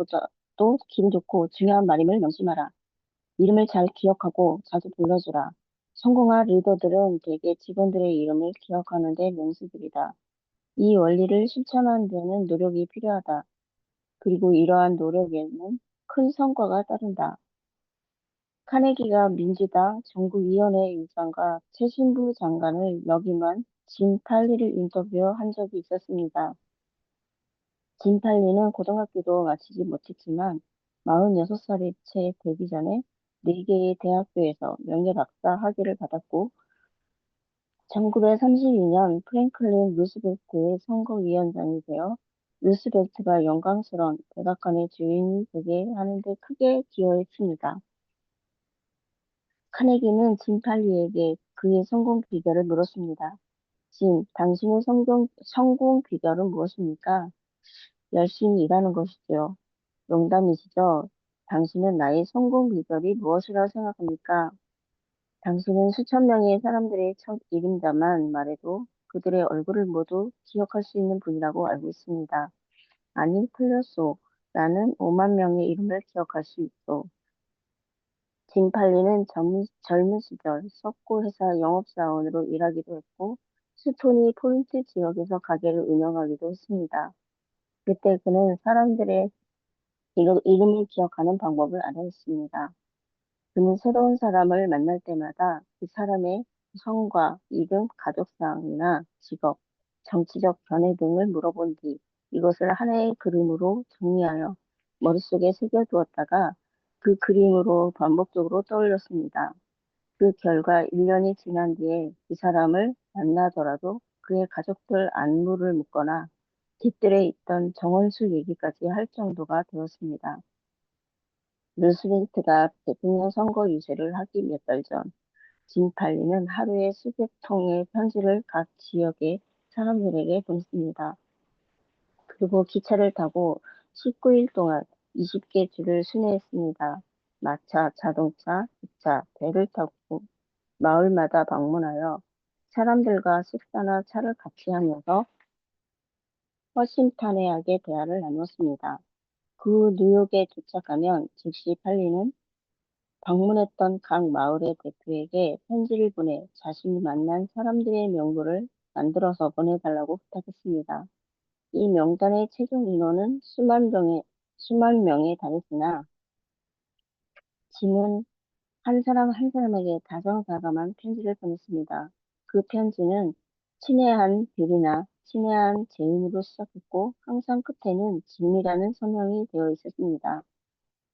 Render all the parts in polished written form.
것보다도 기분 좋고 중요한 말임을 명심하라. 이름을 잘 기억하고 자주 불러주라. 성공한 리더들은 대개 직원들의 이름을 기억하는 데 명수들이다. 이 원리를 실천하는 데는 노력이 필요하다. 그리고 이러한 노력에는 큰 성과가 따른다. 카네기가 민주당 정부위원회 의장과 최신부 장관을 역임한 진 팔리를 인터뷰한 적이 있었습니다. 진 팔리는 고등학교도 마치지 못했지만 46살에 채 되기 전에 4개의 대학교에서 명예박사 학위를 받았고 1932년 프랭클린 루스벨트의 선거위원장이 되어 루스벨트가 영광스러운 백악관의 주인이 되게 하는 데 크게 기여했습니다. 카네기는 진 팔리에게 그의 성공 비결을 물었습니다. 진, 당신의 성공 비결은 무엇입니까? 열심히 일하는 것이죠. 농담이시죠? 당신은 나의 성공 비결이 무엇이라고 생각합니까? 당신은 수천 명의 사람들의 첫 이름자만 말해도 그들의 얼굴을 모두 기억할 수 있는 분이라고 알고 있습니다. 아니, 틀렸소. 나는 5만 명의 이름을 기억할 수 있어. 징팔리는 젊은 시절 석고 회사 영업사원으로 일하기도 했고 스토니 포인트 지역에서 가게를 운영하기도 했습니다. 그때 그는 사람들의 이름을 기억하는 방법을 알아냈습니다. 그는 새로운 사람을 만날 때마다 그 사람의 성과, 이름, 가족상이나 직업, 정치적 견해 등을 물어본 뒤 이것을 하나의 그림으로 정리하여 머릿속에 새겨두었다가 그 그림으로 반복적으로 떠올렸습니다. 그 결과 1년이 지난 뒤에 그 사람을 만나더라도 그의 가족들 안부를 묻거나 뒷뜰에 있던 정원술 얘기까지 할 정도가 되었습니다. 루스벨트가 대통령 선거 유세를 하기 몇 달 전, 짐 팔리는 하루에 수백 통의 편지를 각 지역의 사람들에게 보냈습니다. 그리고 기차를 타고 19일 동안 20개 주를 순회했습니다. 마차, 자동차, 기차, 배를 타고 마을마다 방문하여 사람들과 식사나 차를 같이 하면서 허심탄회하게 대화를 나누었습니다. 그 뉴욕에 도착하면 즉시 팔리는 방문했던 각 마을의 대표에게 편지를 보내 자신이 만난 사람들의 명부를 만들어서 보내달라고 부탁했습니다. 이 명단의 최종 인원은 수만 명에 달했으나 짐은 한 사람 한 사람에게 다정다감한 편지를 보냈습니다. 그 편지는 친애한 빌이나 친애한 제인으로 시작했고 항상 끝에는 짐이라는 서명이 되어 있었습니다.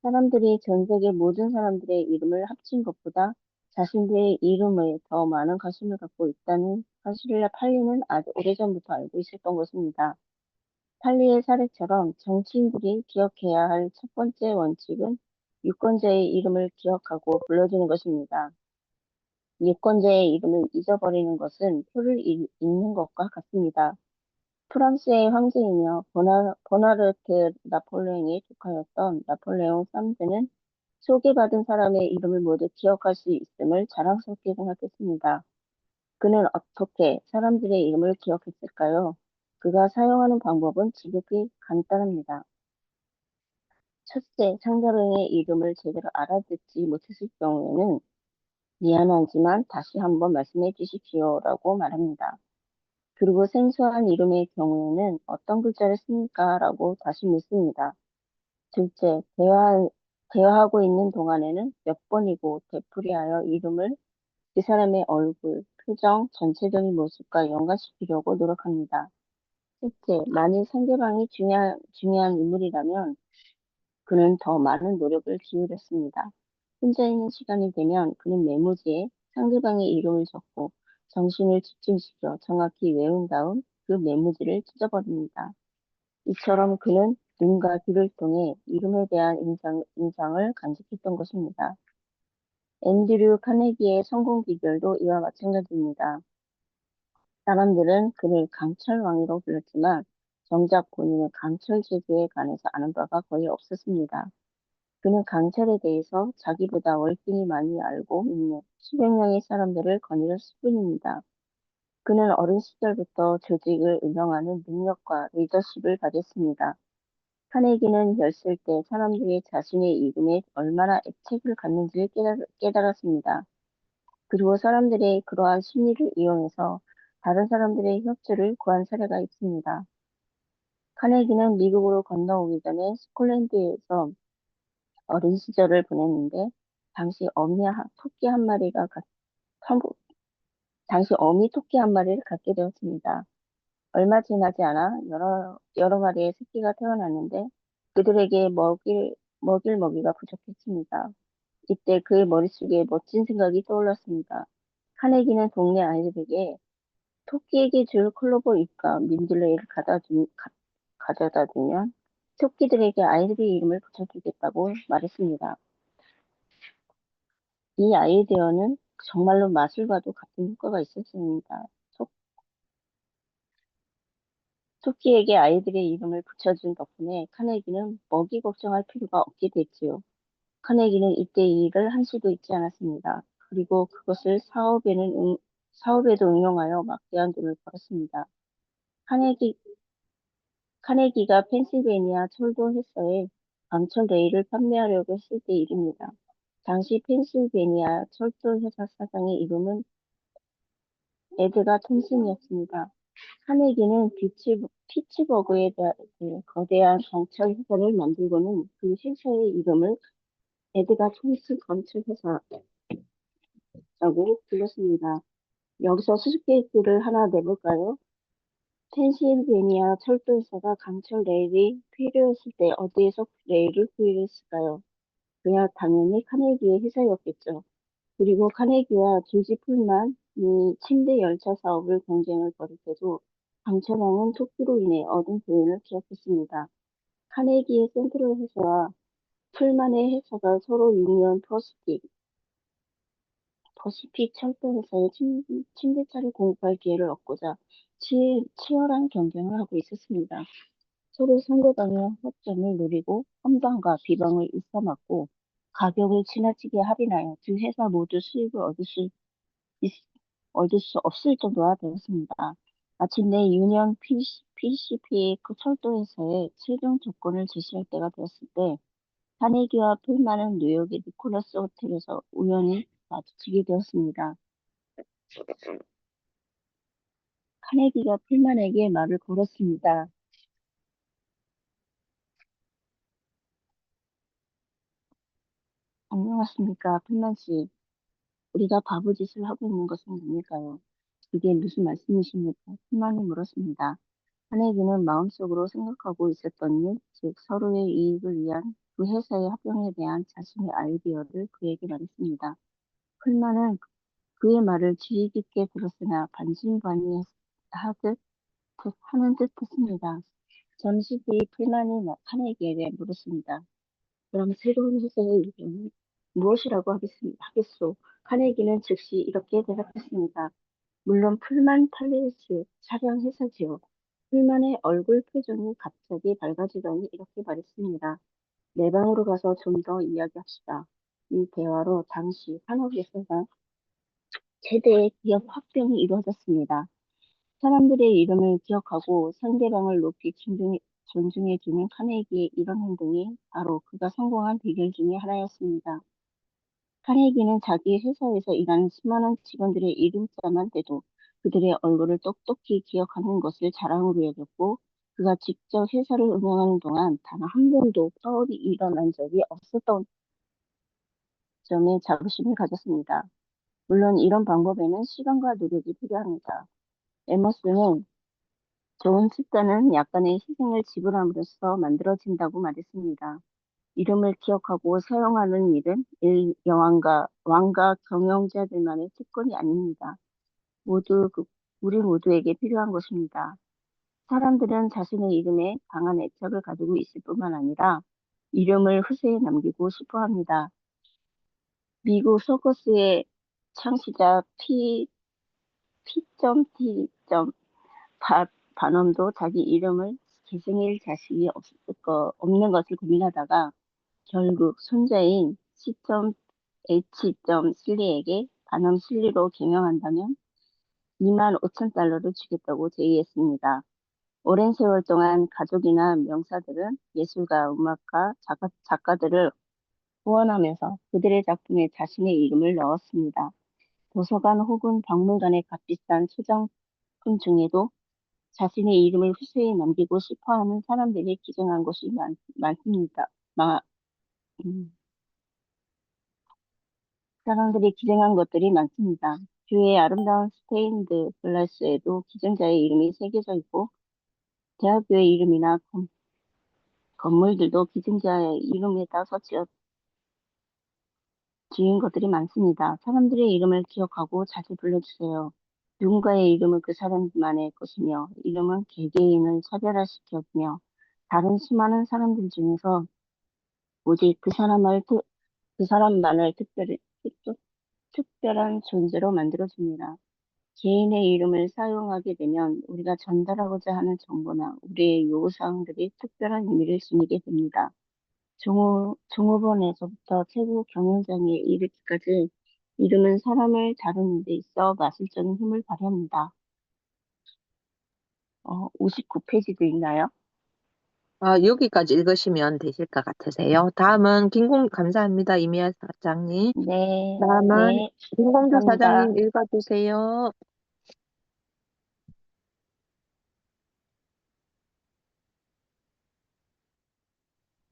사람들이 전 세계 모든 사람들의 이름을 합친 것보다 자신들의 이름에 더 많은 관심을 갖고 있다는 사실을 팔리는 아주 오래전부터 알고 있었던 것입니다. 팔리의 사례처럼 정치인들이 기억해야 할 첫 번째 원칙은 유권자의 이름을 기억하고 불러주는 것입니다. 유권자의 이름을 잊어버리는 것은 표를 잃는 것과 같습니다. 프랑스의 황제이며 보나르테 나폴레옹의 조카였던 나폴레옹 3세는 소개받은 사람의 이름을 모두 기억할 수 있음을 자랑스럽게 생각했습니다. 그는 어떻게 사람들의 이름을 기억했을까요? 그가 사용하는 방법은 지극히 간단합니다. 첫째, 상대방의 이름을 제대로 알아듣지 못했을 경우에는 미안하지만 다시 한번 말씀해 주십시오라고 말합니다. 그리고 생소한 이름의 경우에는 어떤 글자를 씁니까? 라고 다시 묻습니다. 둘째, 대화하고 있는 동안에는 몇 번이고 되풀이하여 이름을 그 사람의 얼굴, 표정, 전체적인 모습과 연관시키려고 노력합니다. 셋째, 만일 상대방이 중요한 인물이라면 그는 더 많은 노력을 기울였습니다. 혼자 있는 시간이 되면 그는 메모지에 상대방의 이름을 적고 정신을 집중시켜 정확히 외운 다음 그 메모지를 찢어버립니다. 이처럼 그는 눈과 귀를 통해 이름에 대한 인상을 간직했던 것입니다. 앤드류 카네기의 성공 비결도 이와 마찬가지입니다. 사람들은 그를 강철왕이라고 불렀지만 정작 본인은 강철 제도에 관해서 아는 바가 거의 없었습니다. 그는 강철에 대해서 자기보다 월등히 많이 알고 있는 수백 명의 사람들을 거느렸을 뿐입니다. 그는 어린 시절부터 조직을 운영하는 능력과 리더십을 가졌습니다. 카네기는 10살 때 사람들이 자신의 이름에 얼마나 애착을 갖는지를 깨달았습니다. 그리고 사람들의 그러한 심리를 이용해서 다른 사람들의 협조를 구한 사례가 있습니다. 카네기는 미국으로 건너오기 전에 스콜랜드에서 어린 시절을 보냈는데 당시 토끼 한 마리가 당시 어미 토끼 한 마리를 갖게 되었습니다. 얼마 지나지 않아 여러 마리의 새끼가 태어났는데 그들에게 먹일 먹이가 부족했습니다. 이때 그의 머릿속에 멋진 생각이 떠올랐습니다. 카네기는 동네 아이들에게 토끼에게 줄 클로버 잎과 민들레이를 가져다 주면 토끼들에게 아이들의 이름을 붙여주겠다고 말했습니다. 이 아이디어는 정말로 마술과도 같은 효과가 있었습니다. 토, 토끼에게 아이들의 이름을 붙여준 덕분에 카네기는 먹이 걱정할 필요가 없게 됐지요. 카네기는 이때 이 일을 한 수도 있지 않았습니다. 그리고 그것을 사업에도 응용하여 막대한 돈을 벌었습니다. 카네기, 카네기가 펜실베니아 철도 회사에 강철 레일을 판매하려고 했을 때 일입니다. 당시 펜실베니아 철도 회사 사장의 이름은 에드가 톰슨이었습니다. 카네기는 피츠버그에 거대한 경찰 회사를 만들고는 그 회사의 이름을 에드가 톰슨 건축 회사라고 불렀습니다. 여기서 수수께끼를 하나 내볼까요? 펜실베니아 철도회사가 강철 레일이 필요했을 때 어디에서 레일을 구입했을까요? 그야 당연히 카네기의 회사였겠죠. 그리고 카네기와 조지 풀만이 침대 열차 사업을 경쟁을 벌일 때도 강철왕은 토끼로 인해 얻은 교훈을 기억했습니다. 카네기의 센트럴 회사와 풀만의 회사가 서로 유니언 퍼시픽 철도 회사의 침대차를 공급할 기회를 얻고자 치열한 경쟁을 하고 있었습니다. 서로 상대방의 허점을 노리고 선방과 비방을 일삼았고 가격을 지나치게 할인하여 두 회사 모두 수익을 있- 얻을 수 없을 정도가 되었습니다. 마침내 유니언 PCP의 그 철도 회사에 최종 조건을 제시할 때가 되었을 때 카네기와 필만은 뉴욕의 니콜라스 호텔에서 우연히 마주치게 되었습니다. 카네기가 필만에게 말을 걸었습니다. 안녕하십니까, 필만 씨. 우리가 바보짓을 하고 있는 것은 뭡니까요? 그게 무슨 말씀이십니까? 필만이 물었습니다. 카네기는 마음속으로 생각하고 있었던 일, 즉 서로의 이익을 위한 그 회사의 합병에 대한 자신의 아이디어를 그에게 말했습니다. 필만은 그의 말을 주의 깊게 들었으나 반신반의하듯 하는 듯 했습니다. 잠시 뒤 필만이 카네기에게 물었습니다. 그럼 새로운 회사의 이름은 무엇이라고 하겠소? 카네기는 즉시 이렇게 대답했습니다. 물론 풀만 팔레스 차량 회사지요. 풀만의 얼굴 표정이 갑자기 밝아지더니 이렇게 말했습니다. 내 방으로 가서 좀 더 이야기합시다. 이 대화로 당시 산업에서가 최대의 기업 합병이 이루어졌습니다. 사람들의 이름을 기억하고 상대방을 높이 존중해주는 카네기의 이런 행동이 바로 그가 성공한 비결 중에 하나였습니다. 카네기는 자기 회사에서 일하는 수많은 직원들의 이름자만 대도 그들의 얼굴을 똑똑히 기억하는 것을 자랑으로 여겼고, 그가 직접 회사를 운영하는 동안 단 한 번도 파업이 일어난 적이 없었던 점에 자부심을 가졌습니다. 물론 이런 방법에는 시간과 노력이 필요합니다. 에머스는 좋은 습관은 약간의 희생을 지불함으로써 만들어진다고 말했습니다. 이름을 기억하고 사용하는 일은 왕과 경영자들만의 특권이 아닙니다. 우리 모두에게 필요한 것입니다. 사람들은 자신의 이름에 강한 애착을 가지고 있을 뿐만 아니라 이름을 후세에 남기고 싶어 합니다. 미국 서커스의 창시자 P.T. 반엄도 자기 이름을 계승할 자신이 없는 것을 고민하다가 결국 손자인 C.H.실리에게 반엄 실리로 개명한다면 2만 5천 달러를 주겠다고 제의했습니다. 오랜 세월 동안 가족이나 명사들은 예술가, 음악가, 작가들을 후원하면서 그들의 작품에 자신의 이름을 넣었습니다. 도서관 혹은 박물관의 값비싼 소장품 중에도 자신의 이름을 후세에 남기고 싶어 하는 사람들이 기증한 것이 많습니다. 음, 사람들이 기증한 것들이 많습니다. 교회의 아름다운 스테인드 글라스에도 기증자의 이름이 새겨져 있고, 대학교의 이름이나 건물들도 기증자의 이름에 따서 지은 것들이 많습니다. 사람들의 이름을 기억하고 자주 불러주세요. 누군가의 이름은 그 사람만의 것이며, 이름은 개개인을 차별화시켜주며, 다른 수많은 사람들 중에서 오직 그 사람만을 특별한 존재로 만들어줍니다. 개인의 이름을 사용하게 되면 우리가 전달하고자 하는 정보나 우리의 요구사항들이 특별한 의미를 지니게 됩니다. 종업원에서부터 최고 경영장에 이르기까지 이름은 사람을 다루는 데 있어 마술적인 힘을 발휘합니다. 59페이지도 있나요? 여기까지 읽으시면 되실 것 같으세요. 다음은 감사합니다. 이미아 사장님. 네, 다음은 네, 김공주 감사합니다. 사장님 읽어주세요.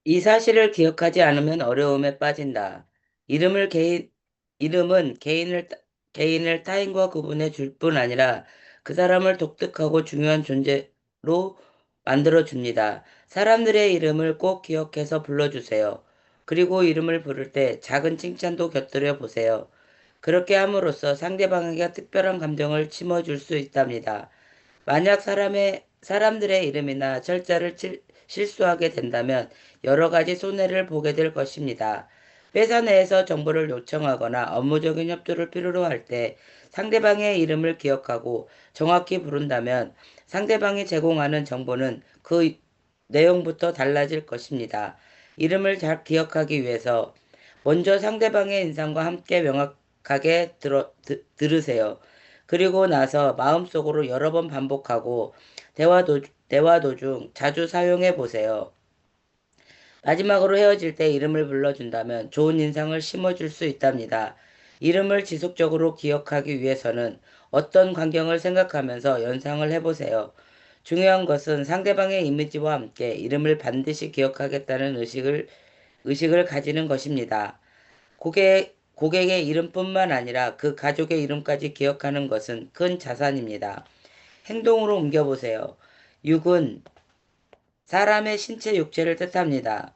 이 사실을 기억하지 않으면 어려움에 빠진다. 이름을 개인, 이름은 개인을 타인과 구분해 줄 뿐 아니라 그 사람을 독특하고 중요한 존재로 만들어 줍니다. 사람들의 이름을 꼭 기억해서 불러주세요. 그리고 이름을 부를 때 작은 칭찬도 곁들여 보세요. 그렇게 함으로써 상대방에게 특별한 감정을 심어줄 수 있답니다. 만약 사람들의 이름이나 철자를 실수하게 된다면 여러 가지 손해를 보게 될 것입니다. 회사 내에서 정보를 요청하거나 업무적인 협조를 필요로 할 때 상대방의 이름을 기억하고 정확히 부른다면 상대방이 제공하는 정보는 그 내용부터 달라질 것입니다. 이름을 잘 기억하기 위해서 먼저 상대방의 인상과 함께 명확하게 들으세요. 그리고 나서 마음속으로 여러 번 반복하고 대화 도중 자주 사용해 보세요. 마지막으로 헤어질 때 이름을 불러준다면 좋은 인상을 심어줄 수 있답니다. 이름을 지속적으로 기억하기 위해서는 어떤 광경을 생각하면서 연상을 해보세요. 중요한 것은 상대방의 이미지와 함께 이름을 반드시 기억하겠다는 의식을 가지는 것입니다. 고객의 이름뿐만 아니라 그 가족의 이름까지 기억하는 것은 큰 자산입니다. 행동으로 옮겨보세요. 6은 사람의 신체 육체를 뜻합니다.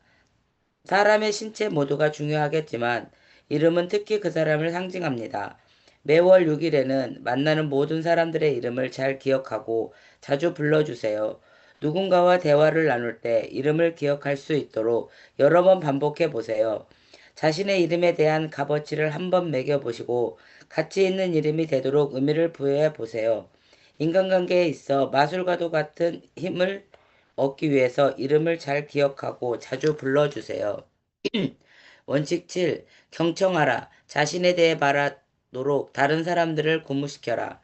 사람의 신체 모두가 중요하겠지만 이름은 특히 그 사람을 상징합니다. 매월 6일에는 만나는 모든 사람들의 이름을 잘 기억하고 자주 불러주세요. 누군가와 대화를 나눌 때 이름을 기억할 수 있도록 여러 번 반복해 보세요. 자신의 이름에 대한 값어치를 한번 매겨보시고 가치 있는 이름이 되도록 의미를 부여해 보세요. 인간관계에 있어 마술과도 같은 힘을 얻기 위해서 이름을 잘 기억하고 자주 불러주세요. 원칙 7. 경청하라. 자신에 대해 말하도록 다른 사람들을 고무시켜라.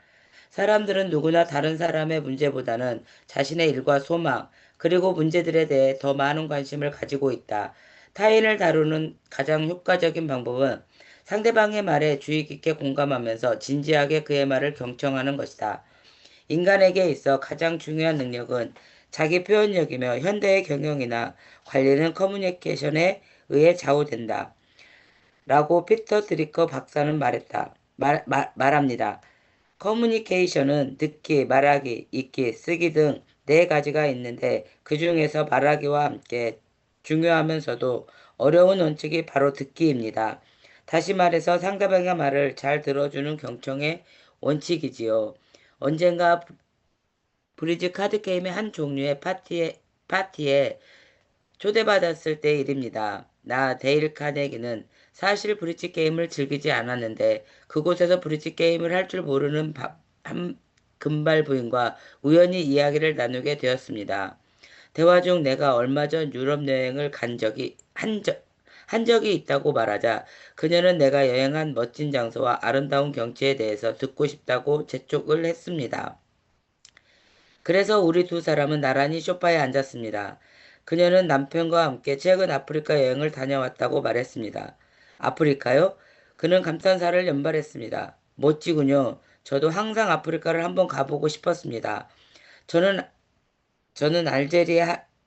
사람들은 누구나 다른 사람의 문제보다는 자신의 일과 소망, 그리고 문제들에 대해 더 많은 관심을 가지고 있다. 타인을 다루는 가장 효과적인 방법은 상대방의 말에 주의 깊게 공감하면서 진지하게 그의 말을 경청하는 것이다. 인간에게 있어 가장 중요한 능력은 자기 표현력이며 현대의 경영이나 관리는 커뮤니케이션에 의해 좌우된다. 라고 피터 드리커 박사는 말합니다. 커뮤니케이션은 듣기, 말하기, 읽기, 쓰기 등 네 가지가 있는데 그 중에서 말하기와 함께 중요하면서도 어려운 원칙이 바로 듣기입니다. 다시 말해서 상대방의 말을 잘 들어주는 경청의 원칙이지요. 언젠가 브리지 카드 게임의 한 종류의 파티에 초대받았을 때 일입니다. 나 데일 카네기는 사실 브리지 게임을 즐기지 않았는데 그곳에서 브리지 게임을 할 줄 모르는 한 금발 부인과 우연히 이야기를 나누게 되었습니다. 대화 중 내가 얼마 전 유럽 여행을 한 적이 있다고 말하자 그녀는 내가 여행한 멋진 장소와 아름다운 경치에 대해서 듣고 싶다고 재촉을 했습니다. 그래서 우리 두 사람은 나란히 소파에 앉았습니다. 그녀는 남편과 함께 최근 아프리카 여행을 다녀왔다고 말했습니다. 아프리카요? 그는 감탄사를 연발했습니다. 멋지군요. 저도 항상 아프리카를 한번 가보고 싶었습니다. 저는 저는 알제리에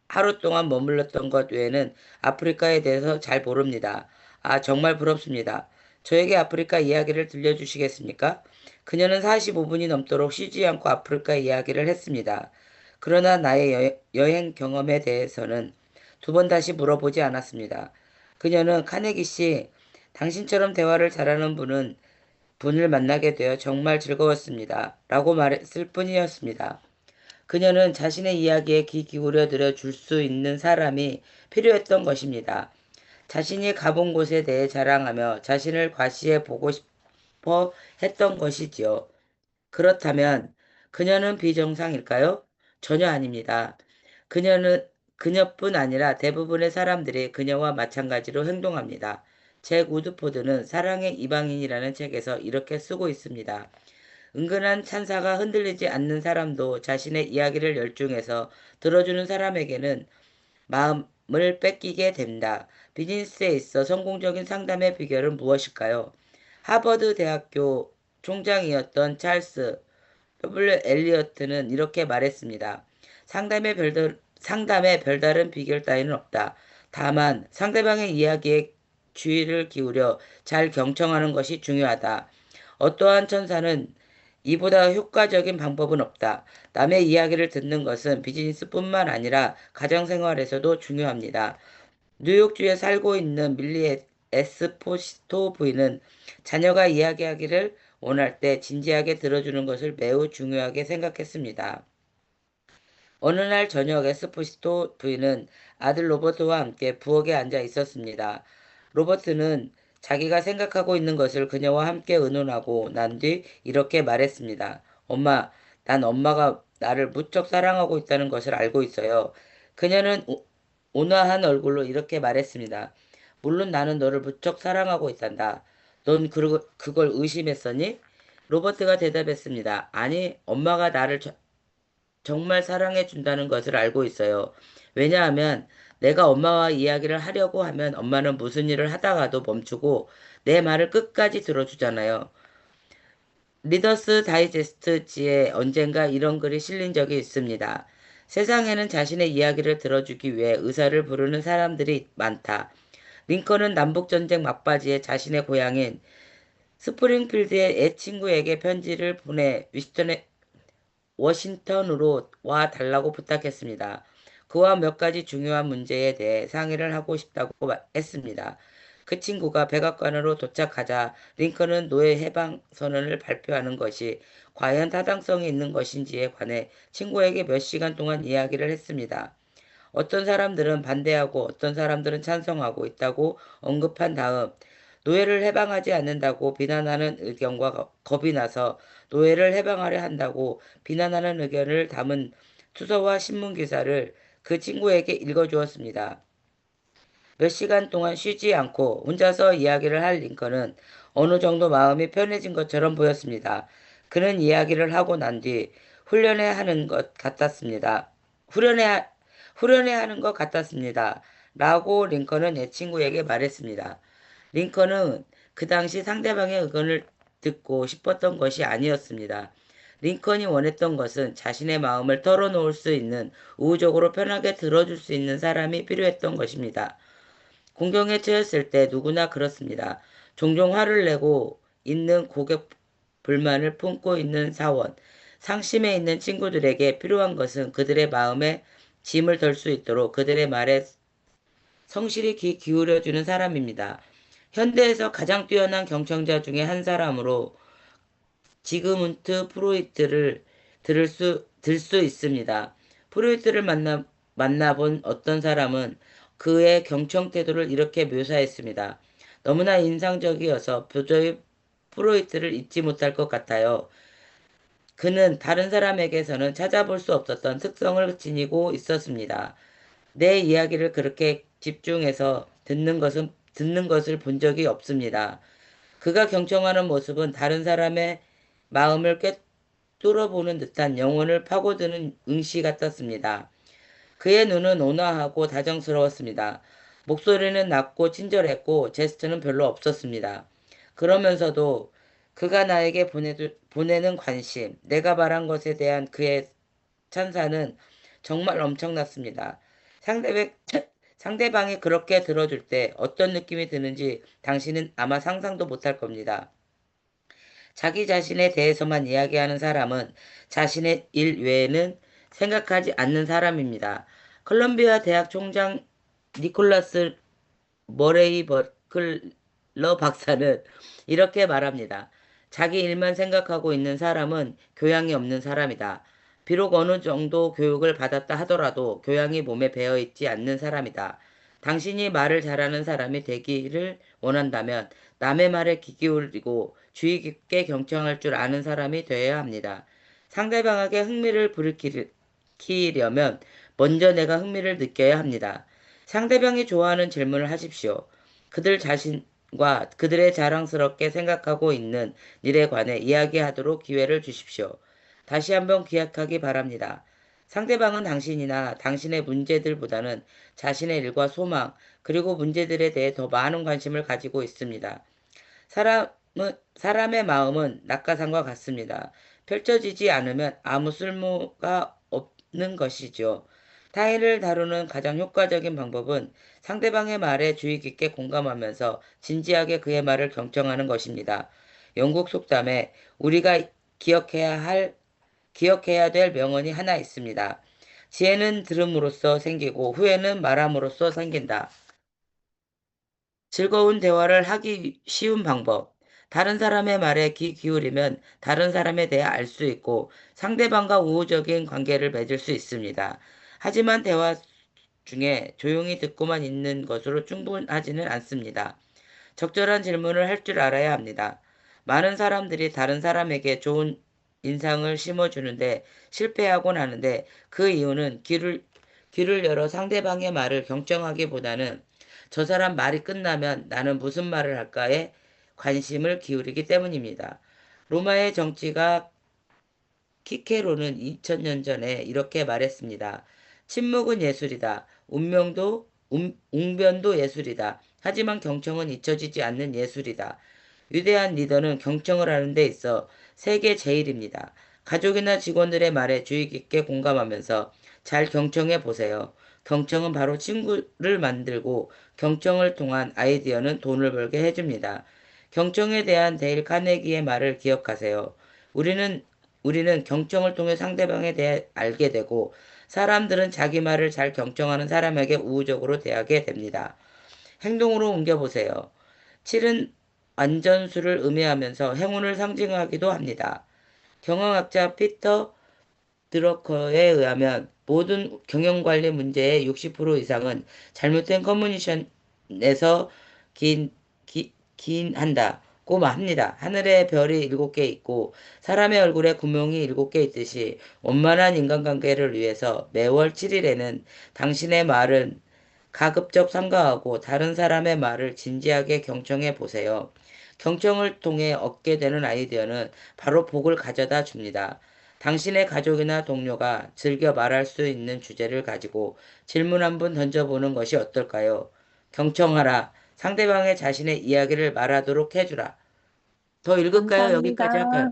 하루 동안 머물렀던 것 외에는 아프리카에 대해서 잘 모릅니다. 아, 정말 부럽습니다. 저에게 아프리카 이야기를 들려주시겠습니까? 그녀는 45분이 넘도록 쉬지 않고 아프리카 이야기를 했습니다. 그러나 나의 여행 경험에 대해서는 두 번 다시 물어보지 않았습니다. 그녀는 카네기 씨, 당신처럼 대화를 잘하는 분을 만나게 되어 정말 즐거웠습니다. 라고 말했을 뿐이었습니다. 그녀는 자신의 이야기에 귀 기울여 들어 줄 수 있는 사람이 필요했던 것입니다. 자신이 가본 곳에 대해 자랑하며 자신을 과시해 보고 싶어 했던 것이지요. 그렇다면 그녀는 비정상일까요? 전혀 아닙니다. 그녀는 그녀뿐 아니라 대부분의 사람들이 그녀와 마찬가지로 행동합니다. 잭 우드포드는 사랑의 이방인이라는 책에서 이렇게 쓰고 있습니다. 은근한 찬사가 흔들리지 않는 사람도 자신의 이야기를 열중해서 들어주는 사람에게는 마음을 뺏기게 된다. 비즈니스에 있어 성공적인 상담의 비결은 무엇일까요? 하버드 대학교 총장이었던 찰스 W. 엘리어트는 이렇게 말했습니다. 상담에 별다른 비결 따위는 없다. 다만 상대방의 이야기에 주의를 기울여 잘 경청하는 것이 중요하다. 어떠한 천사는 이보다 효과적인 방법은 없다. 남의 이야기를 듣는 것은 비즈니스뿐만 아니라 가정생활에서도 중요합니다. 뉴욕주에 살고 있는 밀리 에스포시토 부인은 자녀가 이야기하기를 원할 때 진지하게 들어주는 것을 매우 중요하게 생각했습니다. 어느 날 저녁 에스포시토 부인은 아들 로버트와 함께 부엌에 앉아 있었습니다. 로버트는 자기가 생각하고 있는 것을 그녀와 함께 의논하고 난 뒤 이렇게 말했습니다. 엄마, 난 엄마가 나를 무척 사랑하고 있다는 것을 알고 있어요. 그녀는 온화한 얼굴로 이렇게 말했습니다. 물론 나는 너를 무척 사랑하고 있단다. 넌 그걸 의심했었니? 로버트가 대답했습니다. 아니, 엄마가 나를 정말 사랑해 준다는 것을 알고 있어요. 왜냐하면 내가 엄마와 이야기를 하려고 하면 엄마는 무슨 일을 하다가도 멈추고 내 말을 끝까지 들어주잖아요. 리더스 다이제스트지에 언젠가 이런 글이 실린 적이 있습니다. 세상에는 자신의 이야기를 들어주기 위해 의사를 부르는 사람들이 많다. 링컨은 남북전쟁 막바지에 자신의 고향인 스프링필드의 애 친구에게 편지를 보내 워싱턴으로 와 달라고 부탁했습니다. 그와 몇 가지 중요한 문제에 대해 상의를 하고 싶다고 했습니다. 그 친구가 백악관으로 도착하자 링컨은 노예 해방 선언을 발표하는 것이 과연 타당성이 있는 것인지에 관해 친구에게 몇 시간 동안 이야기를 했습니다. 어떤 사람들은 반대하고 어떤 사람들은 찬성하고 있다고 언급한 다음 노예를 해방하지 않는다고 비난하는 의견과 겁이 나서 노예를 해방하려 한다고 비난하는 의견을 담은 투서와 신문 기사를 그 친구에게 읽어주었습니다. 몇 시간 동안 쉬지 않고 혼자서 이야기를 할 링컨은 어느 정도 마음이 편해진 것처럼 보였습니다. 그는 이야기를 하고 난 뒤 훈련해 하는 것 같았습니다. 후련해, 후련해 하는 것 같았습니다. 라고 링컨은 내 친구에게 말했습니다. 링컨은 그 당시 상대방의 의견을 듣고 싶었던 것이 아니었습니다. 링컨이 원했던 것은 자신의 마음을 털어놓을 수 있는 우호적으로 편하게 들어줄 수 있는 사람이 필요했던 것입니다. 공경에 처했을 때 누구나 그렇습니다. 종종 화를 내고 있는 고객 불만을 품고 있는 사원, 상심해 있는 친구들에게 필요한 것은 그들의 마음에 짐을 덜 수 있도록 그들의 말에 성실히 귀 기울여주는 사람입니다. 현대에서 가장 뛰어난 경청자 중에 한 사람으로 지그문트 프로이트를 들 수 있습니다. 프로이트를 만나본 어떤 사람은 그의 경청 태도를 이렇게 묘사했습니다. 너무나 인상적이어서 도저히 프로이트를 잊지 못할 것 같아요. 그는 다른 사람에게서는 찾아볼 수 없었던 특성을 지니고 있었습니다. 내 이야기를 그렇게 집중해서 듣는 것을 본 적이 없습니다. 그가 경청하는 모습은 다른 사람의 마음을 뚫어보는 듯한 영혼을 파고드는 응시 같았습니다. 그의 눈은 온화하고 다정스러웠습니다. 목소리는 낮고 친절했고 제스처는 별로 없었습니다. 그러면서도 그가 나에게 보내는 관심, 내가 말한 것에 대한 그의 찬사는 정말 엄청났습니다. 상대방, 상대방이 그렇게 들어줄 때 어떤 느낌이 드는지 당신은 아마 상상도 못할 겁니다. 자기 자신에 대해서만 이야기하는 사람은 자신의 일 외에는 생각하지 않는 사람입니다. 컬럼비아 대학 총장 니콜라스 머레이 버클러 박사는 이렇게 말합니다. 자기 일만 생각하고 있는 사람은 교양이 없는 사람이다. 비록 어느 정도 교육을 받았다 하더라도 교양이 몸에 배어 있지 않는 사람이다. 당신이 말을 잘하는 사람이 되기를 원한다면 남의 말에 귀 기울이고 주의 깊게 경청할 줄 아는 사람이 되어야 합니다. 상대방에게 흥미를 불키려면 먼저 내가 흥미를 느껴야 합니다. 상대방이 좋아하는 질문을 하십시오. 그들 자신과 그들의 자랑스럽게 생각하고 있는 일에 관해 이야기하도록 기회를 주십시오. 다시 한번 기억하기 바랍니다. 상대방은 당신이나 당신의 문제들보다는 자신의 일과 소망, 그리고 문제들에 대해 더 많은 관심을 가지고 있습니다. 사람의 마음은 낙하산과 같습니다. 펼쳐지지 않으면 아무 쓸모가 없는 것이죠. 타인을 다루는 가장 효과적인 방법은 상대방의 말에 주의 깊게 공감하면서 진지하게 그의 말을 경청하는 것입니다. 영국 속담에 우리가 기억해야 될 명언이 하나 있습니다. 지혜는 들음으로써 생기고 후회는 말함으로써 생긴다. 즐거운 대화를 하기 쉬운 방법. 다른 사람의 말에 귀 기울이면 다른 사람에 대해 알 수 있고 상대방과 우호적인 관계를 맺을 수 있습니다. 하지만 대화 중에 조용히 듣고만 있는 것으로 충분하지는 않습니다. 적절한 질문을 할 줄 알아야 합니다. 많은 사람들이 다른 사람에게 좋은 인상을 심어주는데 실패하곤 하는데 그 이유는 귀를 열어 상대방의 말을 경청하기보다는 저 사람 말이 끝나면 나는 무슨 말을 할까에 관심을 기울이기 때문입니다. 로마의 정치가 키케로는 2000년 전에 이렇게 말했습니다. 침묵은 예술이다. 웅변도 예술이다. 하지만 경청은 잊혀지지 않는 예술이다. 위대한 리더는 경청을 하는 데 있어 세계 제일입니다. 가족이나 직원들의 말에 주의 깊게 공감하면서 잘 경청해 보세요. 경청은 바로 친구를 만들고 경청을 통한 아이디어는 돈을 벌게 해줍니다. 경청에 대한 데일 카네기의 말을 기억하세요. 우리는 우리는 경청을 통해 상대방에 대해 알게 되고 사람들은 자기 말을 잘 경청하는 사람에게 우호적으로 대하게 됩니다. 행동으로 옮겨보세요. 7은 안전수를 의미하면서 행운을 상징하기도 합니다. 경영학자 피터 드러커에 의하면 모든 경영관리 문제의 60% 이상은 잘못된 커뮤니케이션에서 긴, 한다고 합니다. 하늘에 별이 7개 있고 사람의 얼굴에 구멍이 7개 있듯이 원만한 인간관계를 위해서 매월 7일에는 당신의 말은 가급적 삼가하고 다른 사람의 말을 진지하게 경청해 보세요. 경청을 통해 얻게 되는 아이디어는 바로 복을 가져다 줍니다. 당신의 가족이나 동료가 즐겨 말할 수 있는 주제를 가지고 질문 한 번 던져보는 것이 어떨까요? 경청하라. 상대방의 자신의 이야기를 말하도록 해주라. 더 읽을까요? 감사합니다. 여기까지 할까요?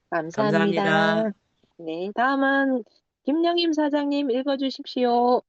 감사합니다. 감사합니다. 네, 다음은 김영임 사장님 읽어주십시오.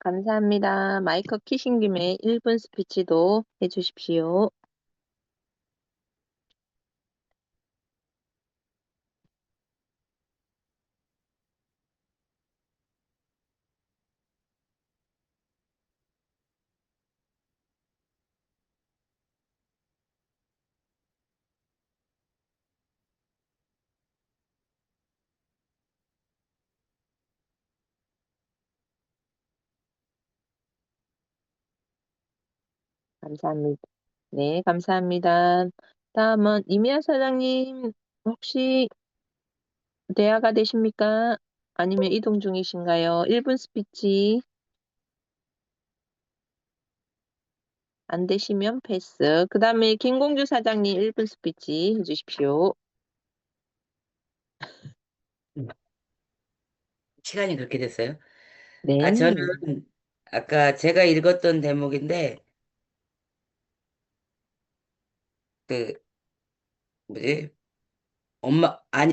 감사합니다. 마이크 키신 김에 1분 스피치도 해주십시오. 감사합니다. 네, 감사합니다. 다음은 이미아 사장님, 혹시 대화가 되십니까? 아니면 이동 중이신가요? 1분 스피치 안 되시면 패스. 그 다음에 김공주 사장님 1분 스피치 해주십시오. 시간이 그렇게 됐어요? 네, 저는 아까 제가 읽었던 대목인데, 그, 뭐지?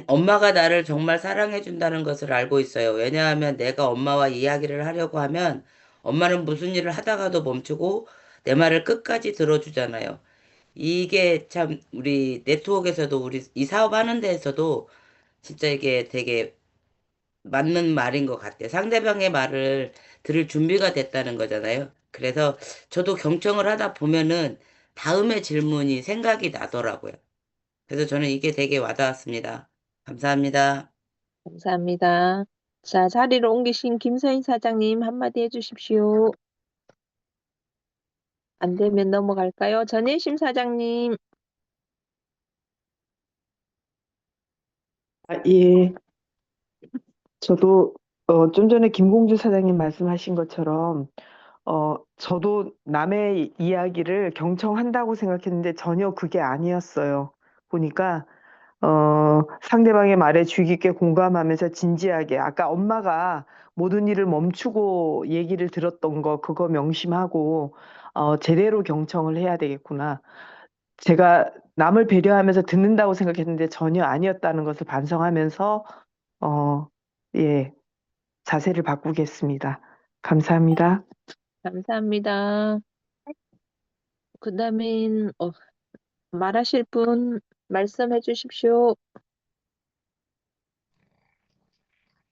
엄마가 나를 정말 사랑해준다는 것을 알고 있어요. 왜냐하면 내가 엄마와 이야기를 하려고 하면 엄마는 무슨 일을 하다가도 멈추고 내 말을 끝까지 들어주잖아요. 이게 참 우리 네트워크에서도 우리 이 사업하는 데에서도 진짜 이게 되게 맞는 말인 것 같아요. 상대방의 말을 들을 준비가 됐다는 거잖아요. 그래서 저도 경청을 하다 보면은 다음의 질문이 생각이 나더라고요. 그래서 저는 이게 되게 와닿았습니다. 감사합니다. 감사합니다. 자, 자리로 옮기신 김서인 사장님 한마디 해주십시오. 안 되면 넘어갈까요? 전예심 사장님. 예, 저도 좀 전에 김공주 사장님 말씀하신 것처럼 저도 남의 이야기를 경청한다고 생각했는데 전혀 그게 아니었어요. 보니까 상대방의 말에 주의 깊게 공감하면서 진지하게 아까 엄마가 모든 일을 멈추고 얘기를 들었던 거 그거 명심하고 제대로 경청을 해야 되겠구나. 제가 남을 배려하면서 듣는다고 생각했는데 전혀 아니었다는 것을 반성하면서 어, 예, 자세를 바꾸겠습니다. 감사합니다. 감사합니다. 그 다음엔 말하실 분 말씀해 주십시오.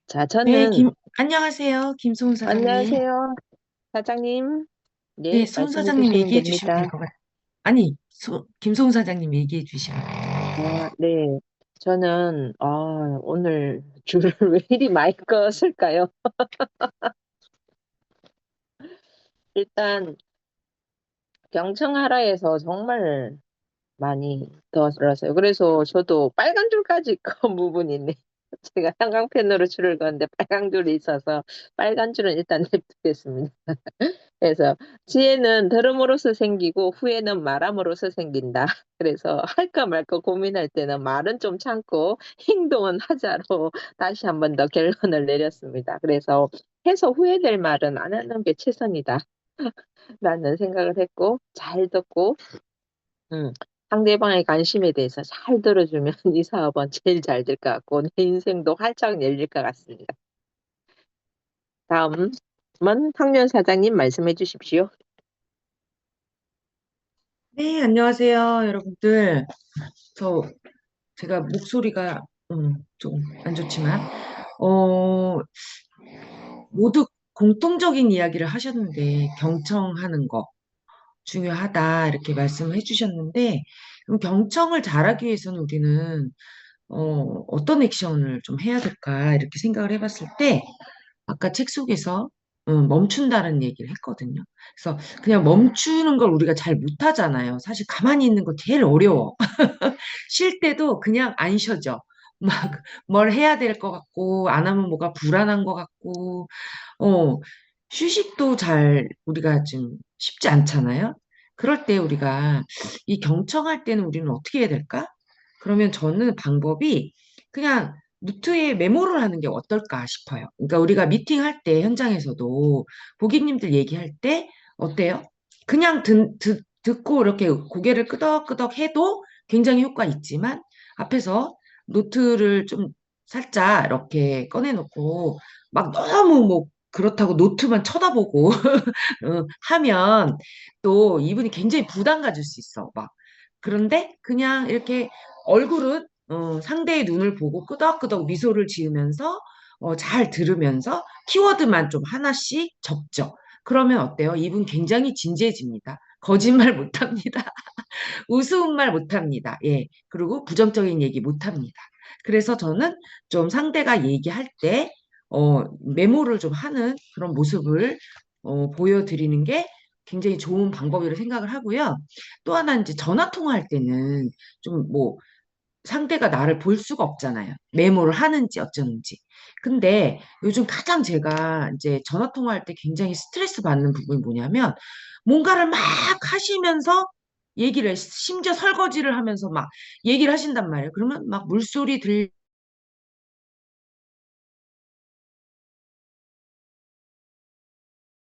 자, 네, 저는 안녕하세요. 김소은 사장님. 안녕하세요. 사장님. 네, 네, 소은 말씀해 사장님 주시면 얘기해 주시면 될 됩니다. 것 같아요. 아니, 김소은 사장님 얘기해 주시면 돼요. 아, 네. 저는 오늘 줄을 왜 이리 많이 끌었을까요? 일단 경청하라 해서 정말 많이 들었어요. 그래서 저도 빨간 줄까지 건 부분이 있네. 제가 형광펜으로 줄을 그었는데 빨간 줄이 있어서 빨간 줄은 일단 냅두겠습니다. 그래서 지혜는 들음으로써 생기고 후회는 말함으로써 생긴다. 그래서 할까 말까 고민할 때는 말은 좀 참고 행동은 하자로 다시 한 번 더 결론을 내렸습니다. 그래서 해서 후회될 말은 안 하는 게 최선이다. 라는 생각을 했고 잘 듣고 음, 상대방의 관심에 대해서 잘 들어주면 이 사업은 제일 잘 될 것 같고 내 인생도 활짝 열릴 것 같습니다. 다음은 황련 사장님 말씀해 주십시오. 네, 안녕하세요, 여러분들. 저, 제가 목소리가 좀 안 좋지만, 어, 모두 공통적인 이야기를 하셨는데, 경청하는 거 중요하다, 이렇게 말씀해 주셨는데, 그럼 경청을 잘하기 위해서는 우리는, 어떤 액션을 좀 해야 될까, 이렇게 생각을 해봤을 때, 아까 책 속에서 멈춘다는 얘기를 했거든요. 그래서 그냥 멈추는 걸 우리가 잘 못하잖아요. 사실 가만히 있는 거 제일 어려워. 쉴 때도 그냥 안 쉬어져. 막 뭘 해야 될 것 같고, 안 하면 뭐가 불안한 것 같고, 어, 휴식도 잘 우리가 좀 쉽지 않잖아요. 그럴 때 우리가 이 경청할 때는 우리는 어떻게 해야 될까? 그러면 저는 방법이 그냥 노트에 메모를 하는 게 어떨까 싶어요. 그러니까 우리가 미팅할 때 현장에서도 고객님들 얘기할 때 어때요? 그냥 듣고 이렇게 고개를 끄덕끄덕 해도 굉장히 효과 있지만 앞에서 노트를 좀 살짝 이렇게 꺼내놓고 막 너무 뭐 그렇다고 노트만 쳐다보고 하면 또 이분이 굉장히 부담 가질 수 있어. 막. 그런데 그냥 이렇게 얼굴은 상대의 눈을 보고 끄덕끄덕 미소를 지으면서 잘 들으면서 키워드만 좀 하나씩 적죠. 그러면 어때요? 이분 굉장히 진지해집니다. 거짓말 못합니다. 우스운 말 못합니다. 예. 그리고 부정적인 얘기 못합니다. 그래서 저는 좀 상대가 얘기할 때, 메모를 좀 하는 그런 모습을, 보여드리는 게 굉장히 좋은 방법이라고 생각을 하고요. 또 하나 이제 전화 통화할 때는 좀 뭐, 상대가 나를 볼 수가 없잖아요. 메모를 하는지 어쩌는지. 근데 요즘 가장 제가 이제 전화 통화할 때 굉장히 스트레스 받는 부분이 뭐냐면 뭔가를 막 하시면서 심지어 설거지를 하면서 막 얘기를 하신단 말이에요. 그러면 막 물소리